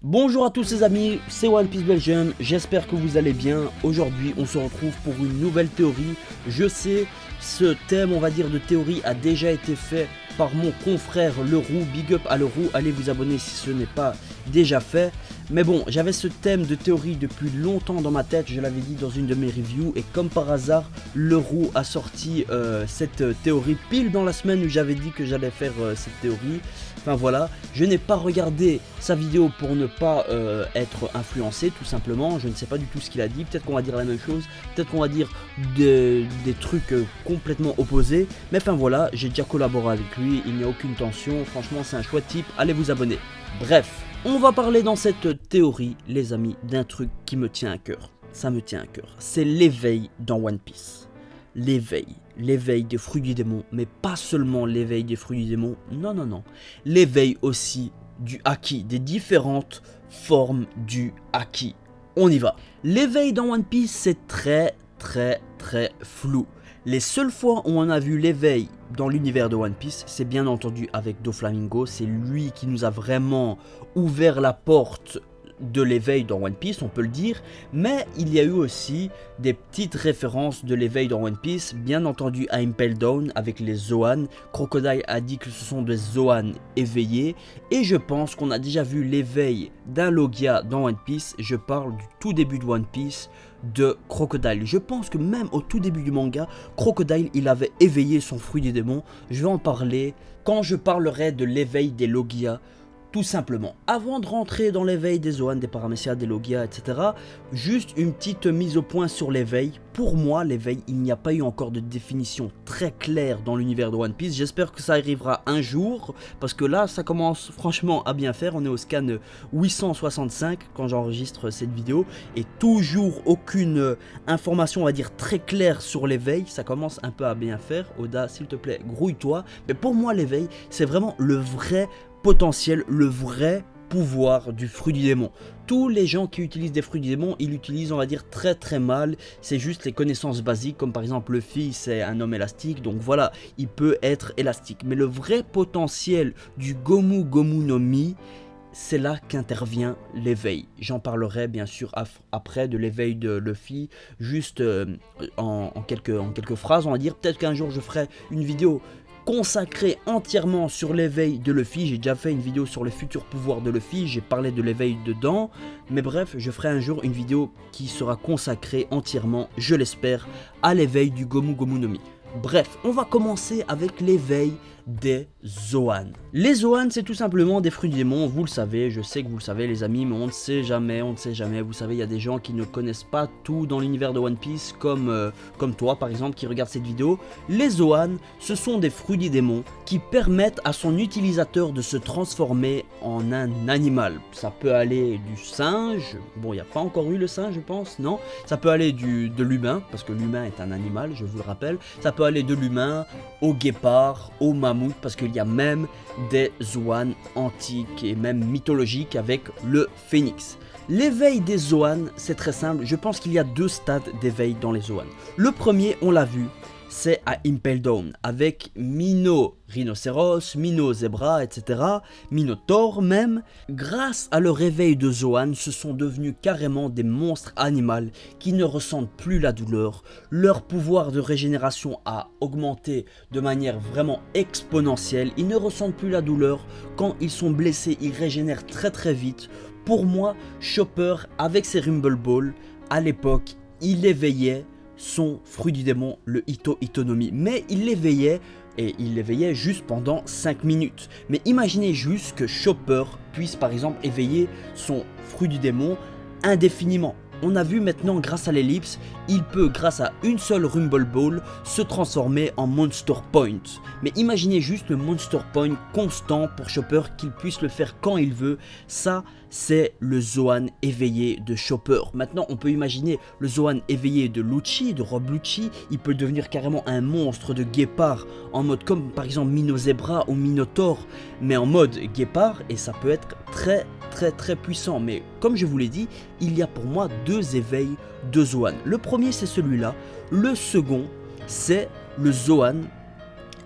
Bonjour à tous les amis, c'est One Piece Belgium, j'espère que vous allez bien. Aujourd'hui on se retrouve pour une nouvelle théorie. Je sais, ce thème on va dire de théorie a déjà été fait par mon confrère Leroux. Big up à Leroux, allez vous abonner si ce n'est pas déjà fait. Mais bon, j'avais ce thème de théorie depuis longtemps dans ma tête, je l'avais dit dans une de mes reviews. Et comme par hasard, Leroux a sorti cette théorie pile dans la semaine où j'avais dit que j'allais faire cette théorie. Enfin voilà, je n'ai pas regardé sa vidéo pour ne pas être influencé tout simplement. Je ne sais pas du tout ce qu'il a dit, peut-être qu'on va dire la même chose, peut-être qu'on va dire des trucs complètement opposés. Mais enfin voilà, j'ai déjà collaboré avec lui, il n'y a aucune tension, franchement c'est un chouette type, allez vous abonner. Bref, on va parler dans cette théorie les amis d'un truc qui me tient à cœur. Ça me tient à cœur, c'est l'éveil dans One Piece. L'éveil des fruits du démon, mais pas seulement l'éveil des fruits du démon, non, l'éveil aussi du haki, des différentes formes du haki. On y va. L'éveil dans One Piece c'est très flou. Les seules fois où on a vu l'éveil dans l'univers de One Piece, c'est bien entendu avec Doflamingo, c'est lui qui nous a vraiment ouvert la porte de l'éveil dans One Piece, on peut le dire, mais il y a eu aussi des petites références de l'éveil dans One Piece, bien entendu à Impel Down avec les Zoan. Crocodile a dit que ce sont des Zoan éveillés, et je pense qu'on a déjà vu l'éveil d'un Logia dans One Piece. Je parle du tout début de One Piece de Crocodile. Je pense que même au tout début du manga, Crocodile il avait éveillé son fruit du démon. Je vais en parler quand je parlerai de l'éveil des Logia. Tout simplement, avant de rentrer dans l'éveil des Zoan, des Paramecia, des Logia, etc., juste une petite mise au point sur l'éveil. Pour moi, l'éveil, il n'y a pas eu encore de définition très claire dans l'univers de One Piece. J'espère que ça arrivera un jour, parce que là, ça commence franchement à bien faire. On est au scan 865 quand j'enregistre cette vidéo, et toujours aucune information, on va dire, très claire sur l'éveil. Ça commence un peu à bien faire. Oda, s'il te plaît, grouille-toi. Mais pour moi, l'éveil, c'est vraiment le vrai potentiel, le vrai pouvoir du fruit du démon. Tous les gens qui utilisent des fruits du démon, ils l'utilisent on va dire très mal. C'est juste les connaissances basiques, comme par exemple Luffy c'est un homme élastique, donc voilà, il peut être élastique. Mais le vrai potentiel du Gomu Gomu no Mi, c'est là qu'intervient l'éveil. J'en parlerai bien sûr après de l'éveil de Luffy, juste en quelques phrases on va dire. Peut-être qu'un jour je ferai une vidéo consacré entièrement sur l'éveil de Luffy. J'ai déjà fait une vidéo sur les futurs pouvoirs de Luffy, j'ai parlé de l'éveil dedans, mais bref, je ferai un jour une vidéo qui sera consacrée entièrement, je l'espère, à l'éveil du Gomu Gomu no Mi. Bref, on va commencer avec l'éveil des Zoan. Les Zoan, c'est tout simplement des fruits du démon, vous le savez, je sais que vous le savez les amis, mais on ne sait jamais, vous savez, il y a des gens qui ne connaissent pas tout dans l'univers de One Piece, comme toi par exemple, qui regarde cette vidéo. Les Zoan, ce sont des fruits du démon qui permettent à son utilisateur de se transformer en un animal. Ça peut aller du singe, bon il n'y a pas encore eu le singe je pense, non, ça peut aller de l'humain, parce que l'humain est un animal, je vous le rappelle, ça peut aller de l'humain au guépard, au mammouth, parce qu'il y a même des Zoan antiques et même mythologiques avec le phénix. L'éveil des Zoan, c'est très simple, je pense qu'il y a deux stades d'éveil dans les Zoan. Le premier, on l'a vu, c'est à Impel Down, avec Mino Rhinocéros, Mino Zebra, etc., Minotaur même. Grâce à leur réveil de Zoan, ce sont devenus carrément des monstres animaux qui ne ressentent plus la douleur. Leur pouvoir de régénération a augmenté de manière vraiment exponentielle. Ils ne ressentent plus la douleur. Quand ils sont blessés, ils régénèrent très vite. Pour moi, Chopper, avec ses Rumble Balls, à l'époque, il éveillait son fruit du démon, le Ito Itonomi, mais il l'éveillait, et il l'éveillait juste pendant 5 minutes. Mais imaginez juste que Chopper puisse par exemple éveiller son fruit du démon indéfiniment. On a vu maintenant grâce à l'ellipse, il peut grâce à une seule Rumble Ball se transformer en Monster Point. Mais imaginez juste le Monster Point constant pour Chopper, qu'il puisse le faire quand il veut. Ça c'est le Zoan éveillé de Chopper. Maintenant on peut imaginer le Zoan éveillé de Lucci, de Rob Lucci. Il peut devenir carrément un monstre de guépard en mode comme par exemple Mino Zebra ou Minotaur, mais en mode guépard, et ça peut être très puissant. Mais comme je vous l'ai dit, il y a pour moi deux éveils de Zoan. Le premier c'est celui-là, le second c'est le Zoan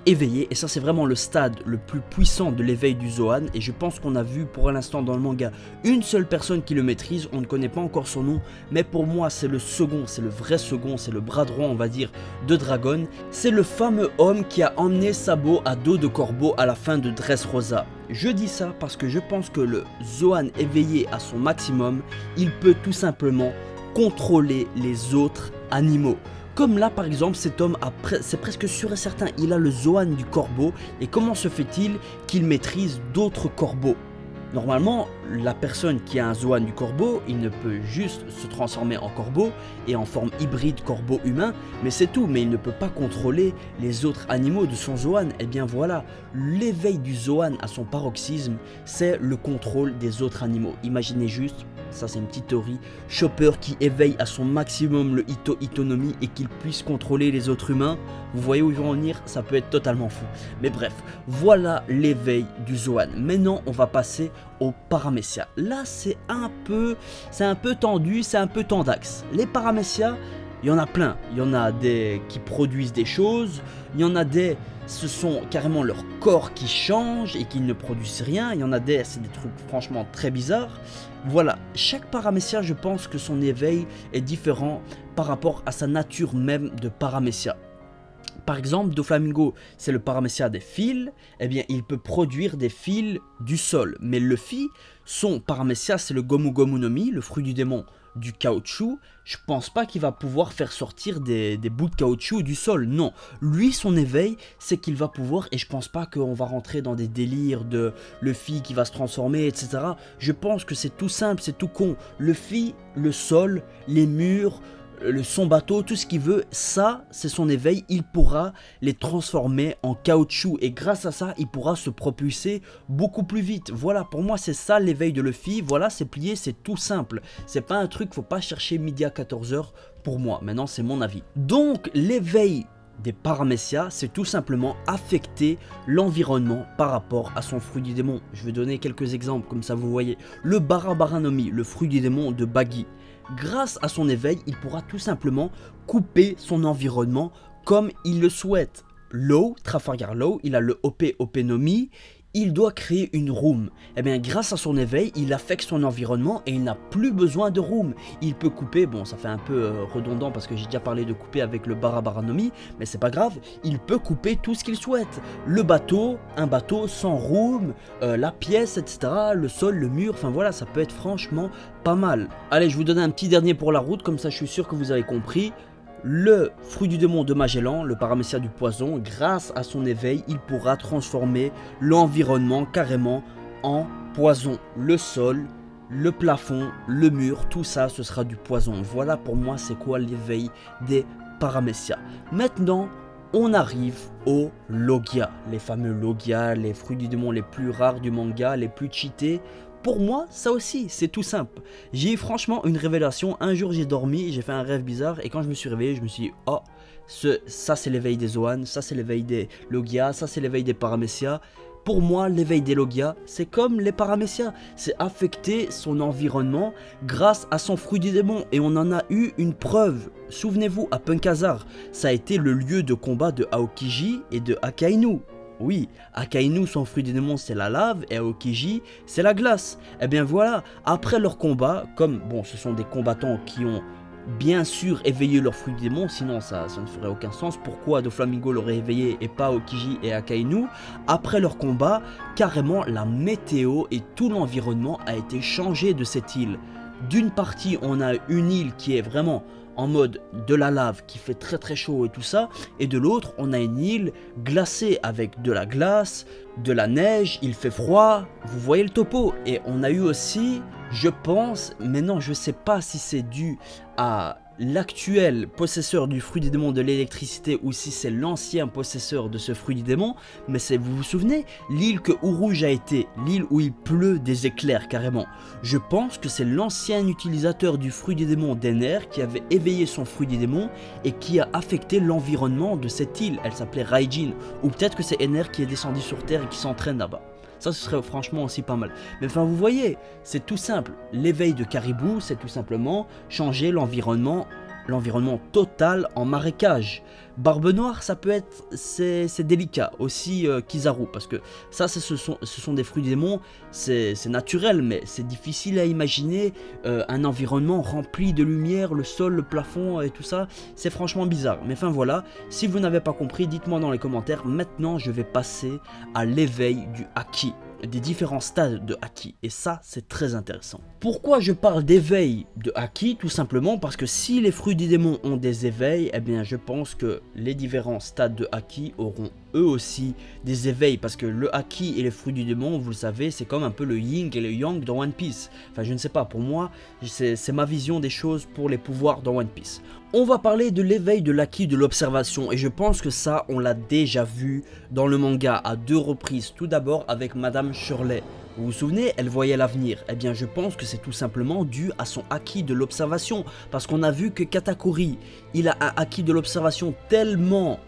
éveillé, et ça c'est vraiment le stade le plus puissant de l'éveil du Zoan, et je pense qu'on a vu pour l'instant dans le manga une seule personne qui le maîtrise, on ne connaît pas encore son nom, mais pour moi c'est le second, c'est le vrai second, c'est le bras droit on va dire de Dragon, c'est le fameux homme qui a emmené Sabo à dos de corbeau à la fin de Dressrosa. Je dis ça parce que je pense que le Zoan éveillé à son maximum, il peut tout simplement contrôler les autres animaux. Comme là par exemple cet homme, c'est presque sûr et certain, il a le Zoan du corbeau, et comment se fait-il qu'il maîtrise d'autres corbeaux? Normalement, la personne qui a un Zoan du corbeau, il ne peut juste se transformer en corbeau et en forme hybride corbeau-humain, mais c'est tout, mais il ne peut pas contrôler les autres animaux de son Zoan. Et bien voilà, l'éveil du Zoan à son paroxysme, c'est le contrôle des autres animaux. Imaginez juste, ça c'est une petite théorie, Chopper qui éveille à son maximum le Ito-Itonomi et qu'il puisse contrôler les autres humains. Vous voyez où ils vont en venir, ça peut être totalement fou. Mais bref, voilà l'éveil du Zoan. Maintenant, on va passer au Paramecia. Là, c'est un peu tendu, c'est un peu tendax. Les Paramecia, il y en a plein. Il y en a des qui produisent des choses, il y en a des, ce sont carrément leur corps qui change et qui ne produisent rien. Il y en a des, c'est des trucs franchement très bizarres. Voilà, chaque Paramecia, je pense que son éveil est différent par rapport à sa nature même de Paramecia. Par exemple, Doflamingo, c'est le Paramecia des fils, eh bien il peut produire des fils du sol. Mais Luffy, son Paramecia, c'est le Gomu Gomu no Mi, le fruit du démon du caoutchouc. Je pense pas qu'il va pouvoir faire sortir des bouts de caoutchouc du sol, non. Lui, son éveil, c'est qu'il va pouvoir, et je pense pas qu'on va rentrer dans des délires de Luffy qui va se transformer, etc. Je pense que c'est tout simple, c'est tout con. Luffy, le sol, les murs, son bateau, tout ce qu'il veut, ça c'est son éveil, il pourra les transformer en caoutchouc et grâce à ça il pourra se propulser beaucoup plus vite. Voilà, pour moi c'est ça l'éveil de Luffy, voilà c'est plié, c'est tout simple, c'est pas un truc, faut pas chercher midi à 14h pour moi, maintenant c'est mon avis. Donc l'éveil des Paramecia, c'est tout simplement affecter l'environnement par rapport à son fruit du démon. Je vais donner quelques exemples comme ça vous voyez. Le Barabara no Mi, le fruit du démon de Buggy. Grâce à son éveil, il pourra tout simplement couper son environnement comme il le souhaite. Law, Trafalgar Law, il a le OP no Mi, il doit créer une room. Et bien grâce à son éveil, il affecte son environnement et il n'a plus besoin de room. Il peut couper, bon ça fait un peu redondant parce que j'ai déjà parlé de couper avec le Barabara no Mi, mais c'est pas grave, il peut couper tout ce qu'il souhaite. Le bateau, un bateau sans room, la pièce, etc., le sol, le mur, enfin voilà, ça peut être franchement pas mal. Allez, je vous donne un petit dernier pour la route, comme ça je suis sûr que vous avez compris. Le fruit du démon de Magellan, le Paramecia du poison, grâce à son éveil, il pourra transformer l'environnement carrément en poison. Le sol, le plafond, le mur, tout ça ce sera du poison. Voilà pour moi c'est quoi l'éveil des Paramecia. Maintenant on arrive aux Logia, les fameux Logia, les fruits du démon les plus rares du manga, les plus cheatés. Pour moi, ça aussi, c'est tout simple. J'ai eu franchement une révélation. Un jour, j'ai dormi, j'ai fait un rêve bizarre. Et quand je me suis réveillé, je me suis dit, oh, ça c'est l'éveil des Zoan, ça c'est l'éveil des Logia, ça c'est l'éveil des Paramecia. Pour moi, l'éveil des Logia, c'est comme les Paramecia. C'est affecter son environnement grâce à son fruit du démon. Et on en a eu une preuve. Souvenez-vous, à Punk Hazard, ça a été le lieu de combat de Aokiji et de Akainu. Oui, Akainu, son fruit du démon, c'est la lave, et Aokiji, c'est la glace. Et bien voilà, après leur combat, comme, bon, ce sont des combattants qui ont bien sûr éveillé leur fruit du démon, sinon ça ne ferait aucun sens. Pourquoi Doflamingo l'aurait éveillé et pas Aokiji et Akainu? Après leur combat, carrément, la météo et tout l'environnement a été changé de cette île. D'une partie, on a une île qui est vraiment en mode de la lave qui fait très très chaud et tout ça, et de l'autre on a une île glacée avec de la glace, de la neige, il fait froid, vous voyez le topo. Et on a eu aussi, je pense, mais non je sais pas si c'est dû à l'actuel possesseur du fruit du démon de l'électricité ou si c'est l'ancien possesseur de ce fruit du démon, mais c'est, vous vous souvenez, l'île que Ourouge a été, l'île où il pleut des éclairs carrément. Je pense que c'est l'ancien utilisateur du fruit du démon d'Ener qui avait éveillé son fruit du démon et qui a affecté l'environnement de cette île. Elle s'appelait Raijin, ou peut-être que c'est Ener qui est descendu sur Terre et qui s'entraîne là-bas. Ça, ce serait franchement aussi pas mal. Mais enfin, vous voyez, c'est tout simple. L'éveil de Caribou, c'est tout simplement changer l'environnement l'environnement total en marécage. Barbe Noire, ça peut être, c'est délicat, aussi Kizaru, parce que ça ce sont des fruits du démon, c'est naturel, mais c'est difficile à imaginer un environnement rempli de lumière, le sol, le plafond et tout ça, c'est franchement bizarre. Mais enfin voilà, si vous n'avez pas compris, dites-moi dans les commentaires. Maintenant je vais passer à l'éveil du Haki, des différents stades de Haki, et ça c'est très intéressant. Pourquoi je parle d'éveil de Haki? Tout simplement parce que si les fruits du démon ont des éveils, eh bien je pense que les différents stades de Haki auront eux aussi des éveils, parce que le Haki et les fruits du démon, vous le savez, c'est comme un peu le yin et le yang dans One Piece. Enfin je ne sais pas, pour moi c'est ma vision des choses pour les pouvoirs dans One Piece. On va parler de l'éveil de l'Haki de l'observation, et je pense que ça on l'a déjà vu dans le manga à 2 reprises. Tout d'abord avec Madame Shirley. Vous vous souvenez, elle voyait l'avenir. Eh bien je pense que c'est tout simplement dû à son Haki de l'observation, parce qu'on a vu que Katakuri, il a un Haki de l'observation tellement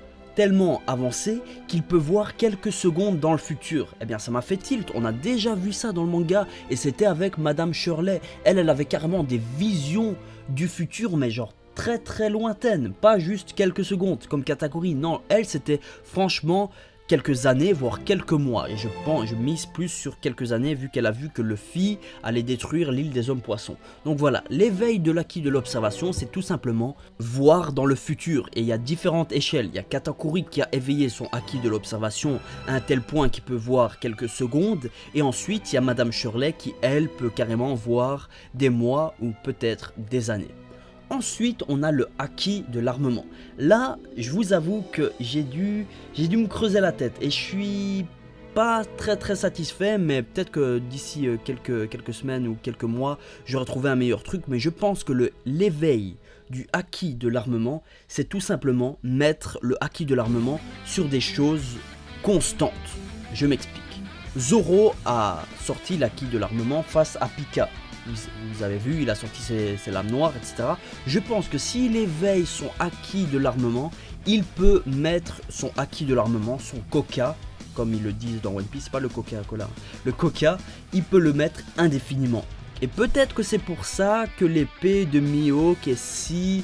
avancé qu'il peut voir quelques secondes dans le futur. Eh bien ça m'a fait tilt, on a déjà vu ça dans le manga, et c'était avec Madame Shirley. Elle avait carrément des visions du futur, mais genre très lointaines, pas juste quelques secondes comme Katakuri. Non, elle c'était franchement quelques années, voire quelques mois, et je mise plus sur quelques années vu qu'elle a vu que Luffy allait détruire l'île des hommes poissons. Donc voilà, l'éveil de l'Haki de l'observation, c'est tout simplement voir dans le futur, et il y a différentes échelles. Il y a Katakuri qui a éveillé son Haki de l'observation à un tel point qu'il peut voir quelques secondes, et ensuite il y a Madame Shirley qui elle peut carrément voir des mois ou peut-être des années. Ensuite, on a le Haki de l'armement. Là, je vous avoue que j'ai dû me creuser la tête, et je suis pas très satisfait, mais peut-être que d'ici quelques semaines ou quelques mois, j'aurai trouvé un meilleur truc. Mais je pense que l'éveil du Haki de l'armement, c'est tout simplement mettre le Haki de l'armement sur des choses constantes. Je m'explique. Zoro a sorti l'Haki de l'armement face à Pika. Vous avez vu, il a sorti ses lames noires, etc. Je pense que s'il éveille son Haki de l'armement, il peut mettre son Haki de l'armement, son Coca, comme ils le disent dans One Piece, pas le Coca-Cola. Le Coca, il peut le mettre indéfiniment. Et peut-être que c'est pour ça que l'épée de Mihawk est si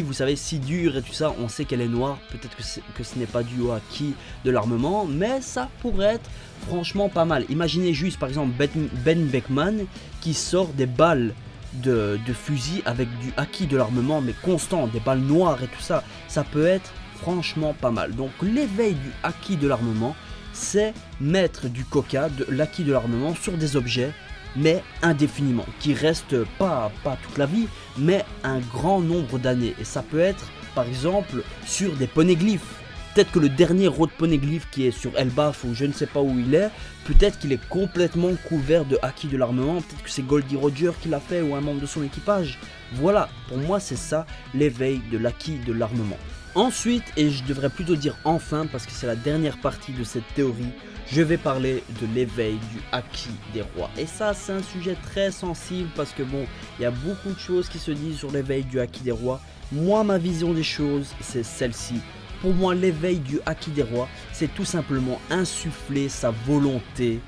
vous savez, si dure et tout ça, on sait qu'elle est noire. Peut-être que ce n'est pas dû au Haki de l'armement, mais ça pourrait être franchement pas mal. Imaginez juste par exemple Ben Beckman qui sort des balles de fusil avec du Haki de l'armement, mais constant, des balles noires et tout ça. Ça peut être franchement pas mal. Donc l'éveil du Haki de l'armement, c'est mettre du Coca, de l'Haki de l'armement sur des objets, mais indéfiniment, qui reste pas toute la vie, mais un grand nombre d'années. Et ça peut être par exemple sur des poneglyphes. Peut-être que le dernier road poneglyph qui est sur Elbaf, ou je ne sais pas où il est, peut-être qu'il est complètement couvert de Haki de l'armement. Peut-être que c'est Goldie Roger qui l'a fait, ou un membre de son équipage. Voilà, pour moi c'est ça l'éveil de l'Haki de l'armement. Ensuite, et je devrais plutôt dire enfin, parce que c'est la dernière partie de cette théorie, je vais parler de l'éveil du Haki des rois. Et ça, c'est un sujet très sensible, parce que bon, il y a beaucoup de choses qui se disent sur l'éveil du Haki des rois. Moi, ma vision des choses, c'est celle-ci. Pour moi, l'éveil du Haki des rois, c'est tout simplement insuffler sa volonté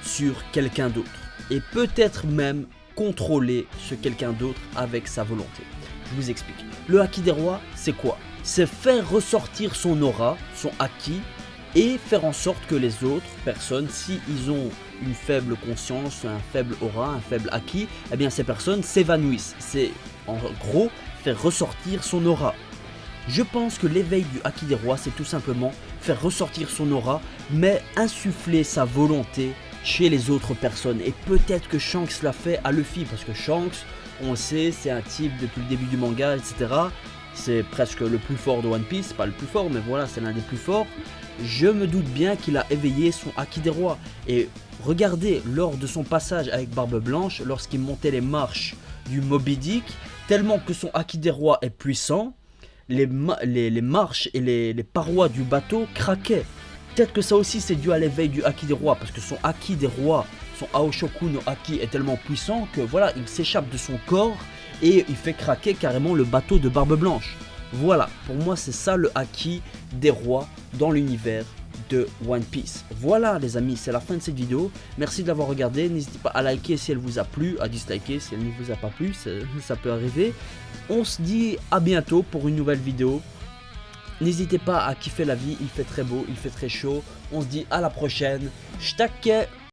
sur quelqu'un d'autre. Et peut-être même contrôler ce quelqu'un d'autre avec sa volonté. Je vous explique. Le Haki des rois, c'est quoi? C'est faire ressortir son aura, son Haki, et faire en sorte que les autres personnes, si ils ont une faible conscience, un faible aura, un faible Haki, eh bien ces personnes s'évanouissent. C'est en gros faire ressortir son aura. Je pense que l'éveil du Haki des rois, c'est tout simplement faire ressortir son aura, mais insuffler sa volonté chez les autres personnes. Et peut-être que Shanks l'a fait à Luffy, parce que Shanks, on le sait, c'est un type depuis le début du manga, etc. C'est presque le plus fort de One Piece, pas le plus fort, mais voilà, c'est l'un des plus forts. Je me doute bien qu'il a éveillé son Haki des rois. Et regardez, lors de son passage avec Barbe Blanche, lorsqu'il montait les marches du Moby Dick, tellement que son Haki des rois est puissant, les marches et les parois du bateau craquaient. Peut-être que ça aussi c'est dû à l'éveil du Haki des rois, parce que son Haki des rois, son Aoshoku no Haki est tellement puissant que voilà, il s'échappe de son corps et il fait craquer carrément le bateau de Barbe Blanche. Voilà, pour moi c'est ça le Haki des rois dans l'univers de One Piece. Voilà les amis, c'est la fin de cette vidéo. Merci de l'avoir regardé. N'hésitez pas à liker si elle vous a plu, à disliker si elle ne vous a pas plu, ça peut arriver. On se dit à bientôt pour une nouvelle vidéo. N'hésitez pas à kiffer la vie, il fait très beau, il fait très chaud. On se dit à la prochaine. J't'aque.